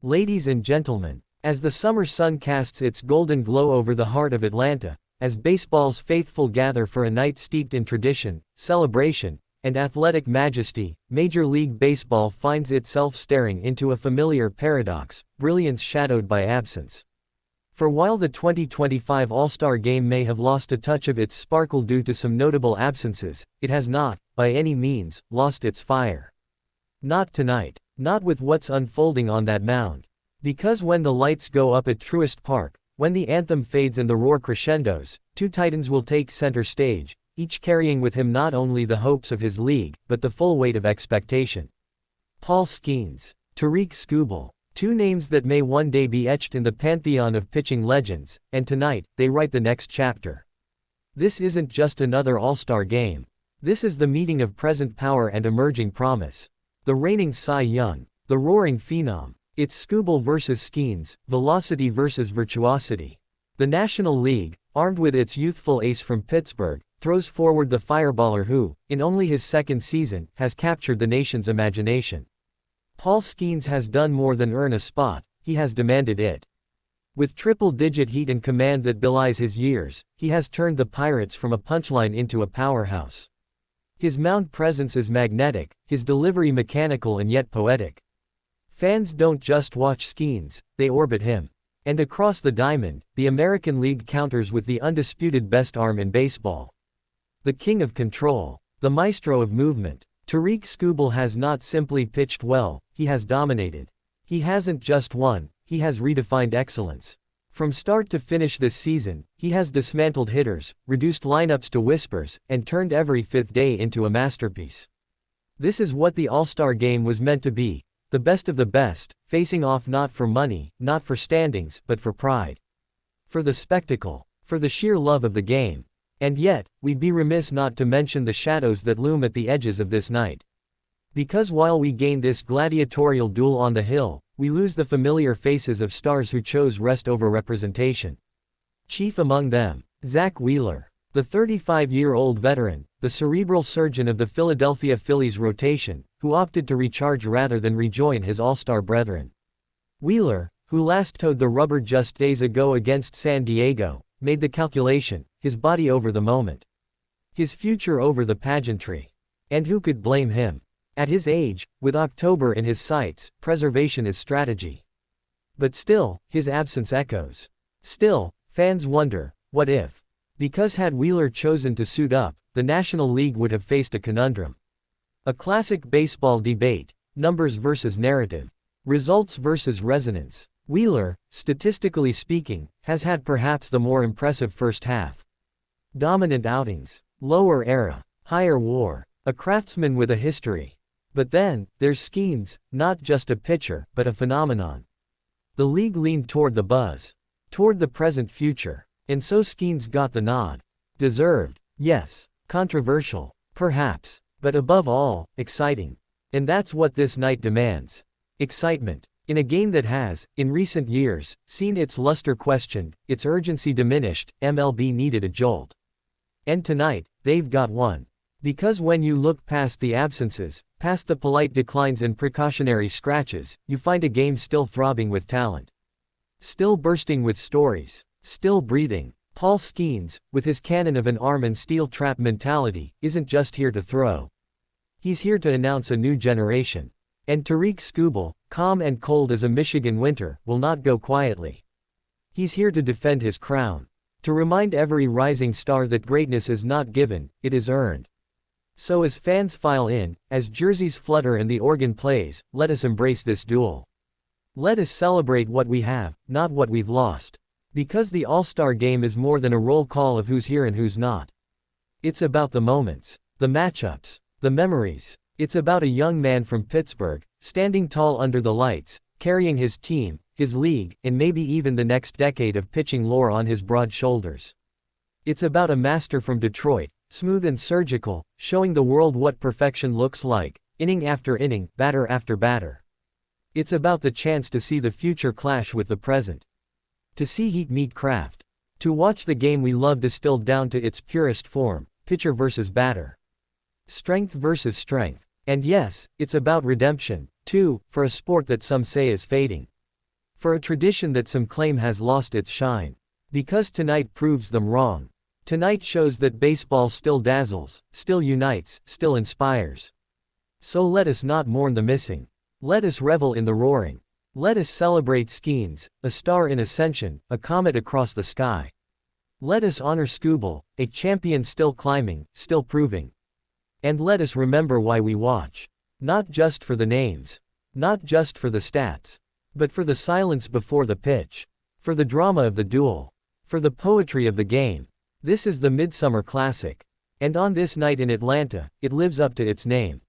Ladies and gentlemen, as the summer sun casts its golden glow over the heart of Atlanta, as baseball's faithful gather for a night steeped in tradition, celebration, and athletic majesty, Major League Baseball finds itself staring into a familiar paradox, brilliance shadowed by absence. For while the 2025 All-Star Game may have lost a touch of its sparkle due to some notable absences, it has not, by any means, lost its fire. Not tonight. Not with what's unfolding on that mound. Because when the lights go up at Truist Park, when the anthem fades and the roar crescendos, two titans will take center stage, each carrying with him not only the hopes of his league, but the full weight of expectation. Paul Skenes, Tarik Skubal, two names that may one day be etched in the pantheon of pitching legends, and tonight, they write the next chapter. This isn't just another All-Star Game. This is the meeting of present power and emerging promise. The reigning Cy Young, the roaring phenom. It's Skubal versus Skenes, velocity versus virtuosity. The National League, armed with its youthful ace from Pittsburgh, throws forward the fireballer who, in only his second season, has captured the nation's imagination. Paul Skenes has done more than earn a spot, he has demanded it. With triple-digit heat and command that belies his years, he has turned the Pirates from a punchline into a powerhouse. His mound presence is magnetic, his delivery mechanical and yet poetic. Fans don't just watch Skenes, they orbit him. And across the diamond, the American League counters with the undisputed best arm in baseball. The king of control, the maestro of movement, Tarik Skubal has not simply pitched well, he has dominated. He hasn't just won, he has redefined excellence. From start to finish this season, he has dismantled hitters, reduced lineups to whispers, and turned every fifth day into a masterpiece. This is what the All-Star Game was meant to be, the best of the best, facing off not for money, not for standings, but for pride. For the spectacle, for the sheer love of the game. And yet, we'd be remiss not to mention the shadows that loom at the edges of this night. Because while we gain this gladiatorial duel on the hill, we lose the familiar faces of stars who chose rest over representation. Chief among them, Zack Wheeler, the 35-year-old veteran, the cerebral surgeon of the Philadelphia Phillies rotation, who opted to recharge rather than rejoin his All-Star brethren. Wheeler, who last towed the rubber just days ago against San Diego, made the calculation, his body over the moment. His future over the pageantry. And who could blame him? At his age, with October in his sights, preservation is strategy. But still, his absence echoes. Still, fans wonder, what if? Because had Wheeler chosen to suit up, the National League would have faced a conundrum. A classic baseball debate, numbers versus narrative, results versus resonance. Wheeler, statistically speaking, has had perhaps the more impressive first half. Dominant outings, lower era, higher WAR, a craftsman with a history. But then, there's Skenes, not just a pitcher, but a phenomenon. The league leaned toward the buzz. Toward the present future. And so Skenes got the nod. Deserved, yes. Controversial, perhaps. But above all, exciting. And that's what this night demands. Excitement. In a game that has, in recent years, seen its luster questioned, its urgency diminished, MLB needed a jolt. And tonight, they've got one. Because when you look past the absences, past the polite declines and precautionary scratches, you find a game still throbbing with talent. Still bursting with stories. Still breathing. Paul Skenes, with his cannon of an arm and steel trap mentality, isn't just here to throw. He's here to announce a new generation. And Tarik Skubal, calm and cold as a Michigan winter, will not go quietly. He's here to defend his crown. To remind every rising star that greatness is not given, it is earned. So as fans file in, as jerseys flutter and the organ plays, let us embrace this duel. Let us celebrate what we have, not what we've lost. Because the All-Star Game is more than a roll call of who's here and who's not. It's about the moments, the matchups, the memories. It's about a young man from Pittsburgh, standing tall under the lights, carrying his team, his league, and maybe even the next decade of pitching lore on his broad shoulders. It's about a master from Detroit, smooth and surgical, showing the world what perfection looks like, inning after inning, batter after batter. It's about the chance to see the future clash with the present. To see heat meet craft. To watch the game we love distilled down to its purest form, pitcher versus batter. Strength versus strength. And yes, it's about redemption, too, for a sport that some say is fading. For a tradition that some claim has lost its shine. Because tonight proves them wrong. Tonight shows that baseball still dazzles, still unites, still inspires. So let us not mourn the missing. Let us revel in the roaring. Let us celebrate Skenes, a star in ascension, a comet across the sky. Let us honor Skubal, a champion still climbing, still proving. And let us remember why we watch. Not just for the names. Not just for the stats. But for the silence before the pitch. For the drama of the duel. For the poetry of the game. This is the Midsummer Classic. And on this night in Atlanta, it lives up to its name.